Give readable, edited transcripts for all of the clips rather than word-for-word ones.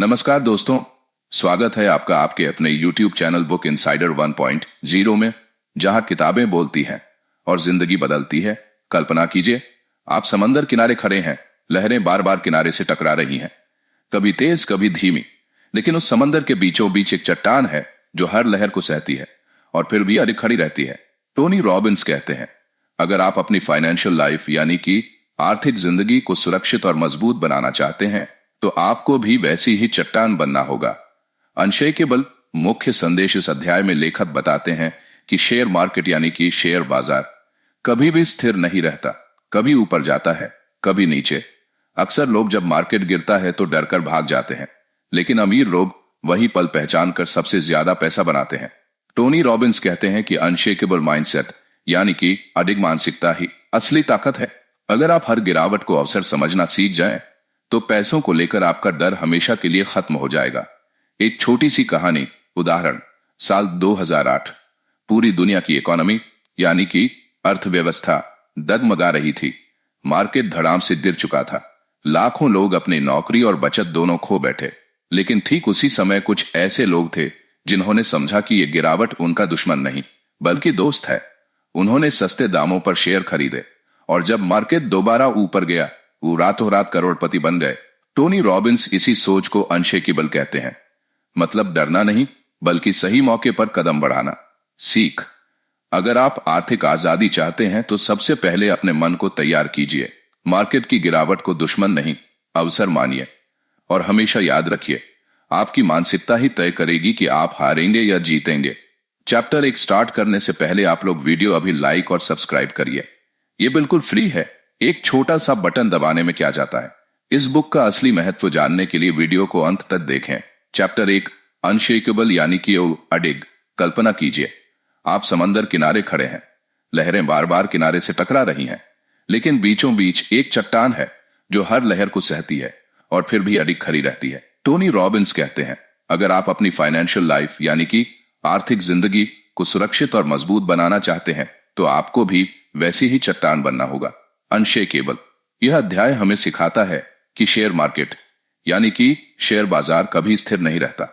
नमस्कार दोस्तों, स्वागत है आपका आपके अपने YouTube चैनल बुक इनसाइडर 1.0 में, जहां किताबें बोलती हैं और जिंदगी बदलती है। कल्पना कीजिए, आप समंदर किनारे खड़े हैं, लहरें बार बार किनारे से टकरा रही हैं, कभी तेज कभी धीमी, लेकिन उस समंदर के बीचों बीच एक चट्टान है जो हर लहर को सहती है और फिर भी अड़ी खड़ी रहती है। टोनी रॉबिन्स कहते हैं, अगर आप अपनी फाइनेंशियल लाइफ यानी कि आर्थिक जिंदगी को सुरक्षित और मजबूत बनाना चाहते हैं तो आपको भी वैसी ही चट्टान बनना होगा। अनशेकेबल मुख्य संदेश इस अध्याय में लेखक बताते हैं कि शेयर मार्केट यानी कि शेयर बाजार कभी भी स्थिर नहीं रहता, कभी ऊपर जाता है कभी नीचे। अक्सर लोग जब मार्केट गिरता है तो डरकर भाग जाते हैं, लेकिन अमीर लोग वही पल पहचान कर सबसे ज्यादा पैसा बनाते हैं। टोनी रॉबिन्स कहते हैं कि अनशेकेबल माइंडसेट यानी कि अडिग मानसिकता ही असली ताकत है। अगर आप हर गिरावट को अवसर समझना सीख जाएं, तो पैसों को लेकर आपका डर हमेशा के लिए खत्म हो जाएगा। एक छोटी सी कहानी उदाहरण, साल 2008 पूरी दुनिया की इकोनॉमी यानी कि अर्थव्यवस्था डगमगा रही थी। मार्केट धड़ाम से गिर चुका था, लाखों लोग अपनी नौकरी और बचत दोनों खो बैठे। लेकिन ठीक उसी समय कुछ ऐसे लोग थे जिन्होंने समझा कि यह गिरावट उनका दुश्मन नहीं बल्कि दोस्त है। उन्होंने सस्ते दामों पर शेयर खरीदे और जब मार्केट दोबारा ऊपर गया, वो रातों रात करोड़पति बन गए। टोनी रॉबिन्स इसी सोच को अनशेकेबल कहते हैं, मतलब डरना नहीं बल्कि सही मौके पर कदम बढ़ाना। सीख, अगर आप आर्थिक आजादी चाहते हैं तो सबसे पहले अपने मन को तैयार कीजिए। मार्केट की गिरावट को दुश्मन नहीं अवसर मानिए और हमेशा याद रखिए, आपकी मानसिकता ही तय करेगी कि आप हारेंगे या जीतेंगे। चैप्टर 1 स्टार्ट करने से पहले आप लोग वीडियो अभी लाइक और सब्सक्राइब करिए, ये बिल्कुल फ्री है। एक छोटा सा बटन दबाने में क्या जाता है। इस बुक का असली महत्व जानने के लिए वीडियो को अंत तक देखें। चैप्टर 1 अनशेकेबल यानी कि अडिग। कल्पना कीजिए, आप समंदर किनारे खड़े हैं, लहरें बार बार किनारे से टकरा रही हैं, लेकिन बीचों बीच एक चट्टान है जो हर लहर को सहती है और फिर भी अडिग खड़ी रहती है। टोनी रॉबिन्स कहते हैं, अगर आप अपनी फाइनेंशियल लाइफ यानी कि आर्थिक जिंदगी को सुरक्षित और मजबूत बनाना चाहते हैं तो आपको भी वैसी ही चट्टान बनना होगा। अनशेकेबल, यह अध्याय हमें सिखाता है कि शेयर मार्केट यानी कि शेयर बाजार कभी स्थिर नहीं रहता,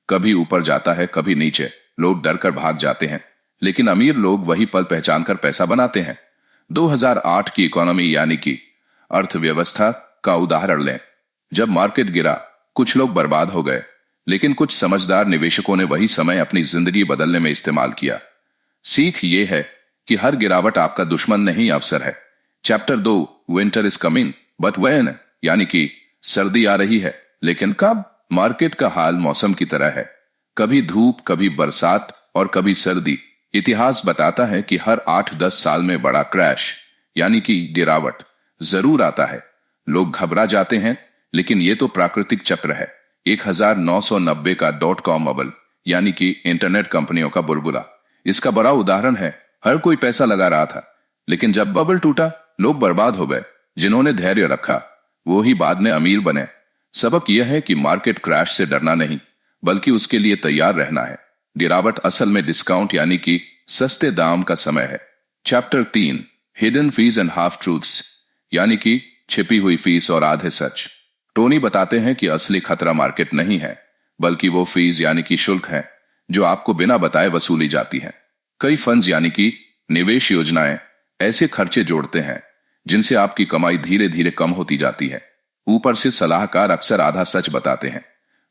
कभी ऊपर जाता है कभी नीचे। लोग डरकर भाग जाते हैं, लेकिन अमीर लोग वही पल पहचान कर पैसा बनाते हैं। 2008 की इकोनॉमी यानी कि अर्थव्यवस्था का उदाहरण लें। जब मार्केट गिरा, कुछ लोग बर्बाद हो गए, लेकिन कुछ समझदार निवेशकों ने वही समय अपनी जिंदगी बदलने में इस्तेमाल किया। सीख ये है कि हर गिरावट आपका दुश्मन नहीं अवसर है। Chapter 2 winter is coming but when, यानी कि सर्दी आ रही है लेकिन कब। मार्केट का हाल मौसम की तरह है, कभी धूप कभी बरसात और कभी सर्दी। इतिहास बताता है कि हर 8-10 साल में बड़ा क्रैश यानी कि गिरावट जरूर आता है। लोग घबरा जाते हैं, लेकिन यह तो प्राकृतिक चक्र है। 1990 का .com बबल यानी कि इंटरनेट कंपनियों का बुलबुला इसका बड़ा उदाहरण है। हर कोई पैसा लगा रहा था, लेकिन जब बबल टूटा लोग बर्बाद हो गए। जिन्होंने धैर्य रखा वो ही बाद में अमीर बने। सबक यह है कि मार्केट क्रैश से डरना नहीं बल्कि उसके लिए तैयार रहना है। गिरावट असल में डिस्काउंट यानी कि सस्ते दाम का समय है। Chapter 3 hidden fees and half truths यानी कि छिपी हुई फीस और आधे सच। टोनी बताते हैं कि असली खतरा मार्केट नहीं है बल्कि वो फीस यानी कि शुल्क है जो आपको बिना बताए वसूली जाती है। कई फंड्स यानी कि निवेश योजनाएं ऐसे खर्चे जोड़ते हैं जिनसे आपकी कमाई धीरे धीरे कम होती जाती है। ऊपर से सलाहकार अक्सर आधा सच बताते हैं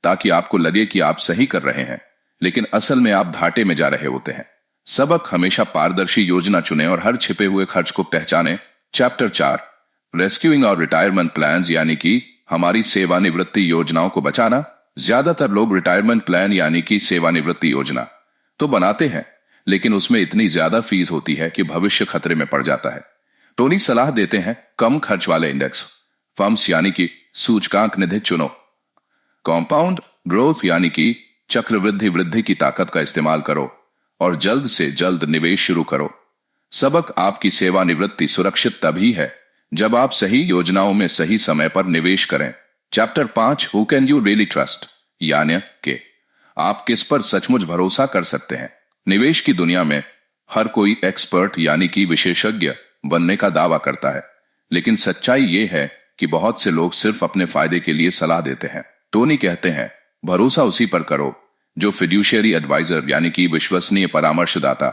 ताकि आपको लगे कि आप सही कर रहे हैं, लेकिन असल में आप घाटे में जा रहे होते हैं। सबक, हमेशा पारदर्शी योजना चुनें और हर छिपे हुए खर्च को पहचानें। चैप्टर 4 रेस्क्यूइंग और रिटायरमेंट प्लान्स यानी कि हमारी सेवानिवृत्ति योजनाओं को बचाना। ज्यादातर लोग रिटायरमेंट प्लान यानी कि सेवानिवृत्ति योजना तो बनाते हैं, लेकिन उसमें इतनी ज्यादा फीस होती है कि भविष्य खतरे में पड़ जाता है। टोनी सलाह देते हैं, कम खर्च वाले इंडेक्स फंड्स यानी कि सूचकांक निधि चुनो। कंपाउंड ग्रोथ यानी कि चक्रवृद्धि वृद्धि की ताकत का इस्तेमाल करो और जल्द से जल्द निवेश शुरू करो। सबक, आपकी सेवानिवृत्ति सुरक्षित तभी है जब आप सही योजनाओं में सही समय पर निवेश करें। Chapter 5 who can you really trust यानी कि आप किस पर सचमुच भरोसा कर सकते हैं। निवेश की दुनिया में हर कोई एक्सपर्ट यानी कि विशेषज्ञ बनने का दावा करता है, लेकिन सच्चाई ये है कि बहुत से लोग सिर्फ अपने फायदे के लिए सलाह देते हैं। टोनी कहते हैं, भरोसा उसी पर करो जो फिड्यूशियरी एडवाइजर यानी कि विश्वसनीय परामर्शदाता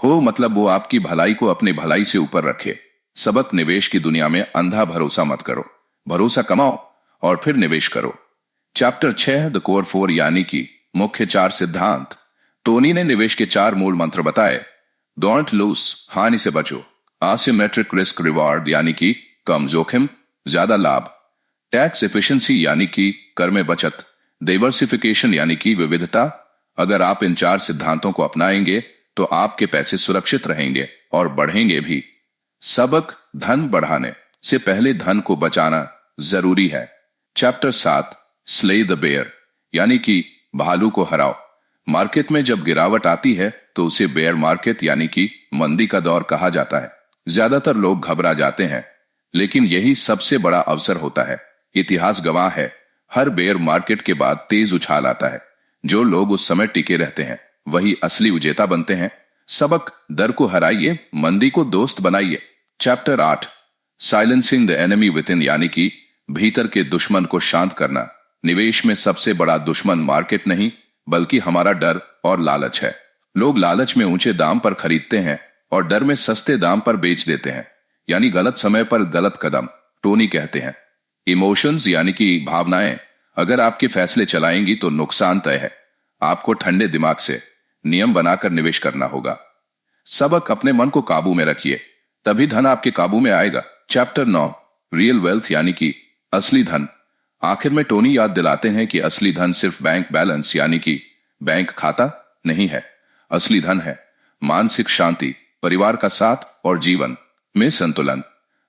हो, मतलब वो आपकी भलाई को अपनी भलाई से ऊपर रखे। सबक, निवेश की दुनिया में अंधा भरोसा मत करो, भरोसा कमाओ और फिर निवेश करो। चैप्टर 6 द कोर 4 यानी कि मुख्य 4 सिद्धांत। टोनी ने निवेश के 4 मूल मंत्र बताए। डोंट लूज, हानि से बचो। एसिमेट्रिक रिस्क रिवॉर्ड यानी कि कम जोखिम ज्यादा लाभ। टैक्स एफिशिएंसी यानी कि कर में बचत। डाइवर्सिफिकेशन यानी कि विविधता। अगर आप इन 4 सिद्धांतों को अपनाएंगे तो आपके पैसे सुरक्षित रहेंगे और बढ़ेंगे भी। सबक, धन बढ़ाने से पहले धन को बचाना जरूरी है। चैप्टर 7 स्ले द बेयर यानी कि भालू को हराओ। मार्केट में जब गिरावट आती है तो उसे बेयर मार्केट यानी कि मंदी का दौर कहा जाता है। ज्यादातर लोग घबरा जाते हैं, लेकिन यही सबसे बड़ा अवसर होता है। इतिहास गवाह है, हर बेयर मार्केट के बाद तेज उछाल आता है। जो लोग उस समय टिके रहते हैं वही असली विजेता बनते हैं। सबक, डर को हराइए, मंदी को दोस्त बनाइए। Chapter 8 silencing the enemy within यानी कि भीतर के दुश्मन को शांत करना। निवेश में सबसे बड़ा दुश्मन मार्केट नहीं बल्कि हमारा डर और लालच है। लोग लालच में ऊंचे दाम पर खरीदते हैं और डर में सस्ते दाम पर बेच देते हैं, यानी गलत समय पर गलत कदम। टोनी कहते हैं, इमोशंस यानी कि भावनाएं अगर आपके फैसले चलाएंगी तो नुकसान तय है। आपको ठंडे दिमाग से नियम बनाकर निवेश करना होगा। सबक, अपने मन को काबू में रखिए, तभी धन आपके काबू में आएगा। चैप्टर 9 रियल वेल्थ यानी कि असली धन। आखिर में टोनी याद दिलाते हैं कि असली धन सिर्फ बैंक बैलेंस यानी कि बैंक खाता नहीं है। असली धन है मानसिक शांति, परिवार का साथ और जीवन में संतुलन।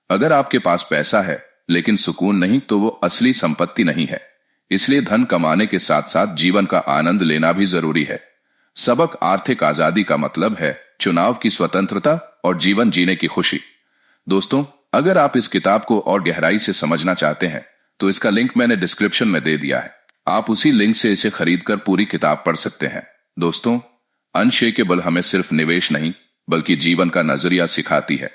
अगर आपके पास पैसा है लेकिन सुकून नहीं तो वो असली संपत्ति नहीं है। इसलिए धन कमाने के साथ साथ जीवन का आनंद लेना भी जरूरी है। सबक, आर्थिक आजादी का मतलब है चुनाव की स्वतंत्रता और जीवन जीने की खुशी। दोस्तों, अगर आप इस किताब को और गहराई से समझना चाहते हैं तो इसका लिंक मैंने डिस्क्रिप्शन में दे दिया है। आप उसी लिंक से इसे खरीदकर पूरी किताब पढ़ सकते हैं। दोस्तों, अनशेकेबल हमें सिर्फ निवेश नहीं बल्कि जीवन का नजरिया सिखाती है।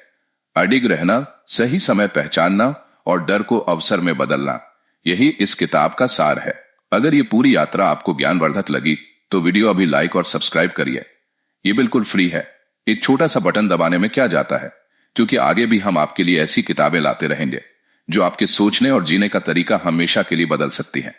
अडिग रहना, सही समय पहचानना और डर को अवसर में बदलना, यही इस किताब का सार है। अगर ये पूरी यात्रा आपको ज्ञानवर्धक लगी तो वीडियो अभी लाइक और सब्सक्राइब करिए। ये बिल्कुल फ्री है, एक छोटा सा बटन दबाने में क्या जाता है, क्योंकि आगे भी हम आपके लिए ऐसी किताबें लाते रहेंगे जो आपके सोचने और जीने का तरीका हमेशा के लिए बदल सकती हैं।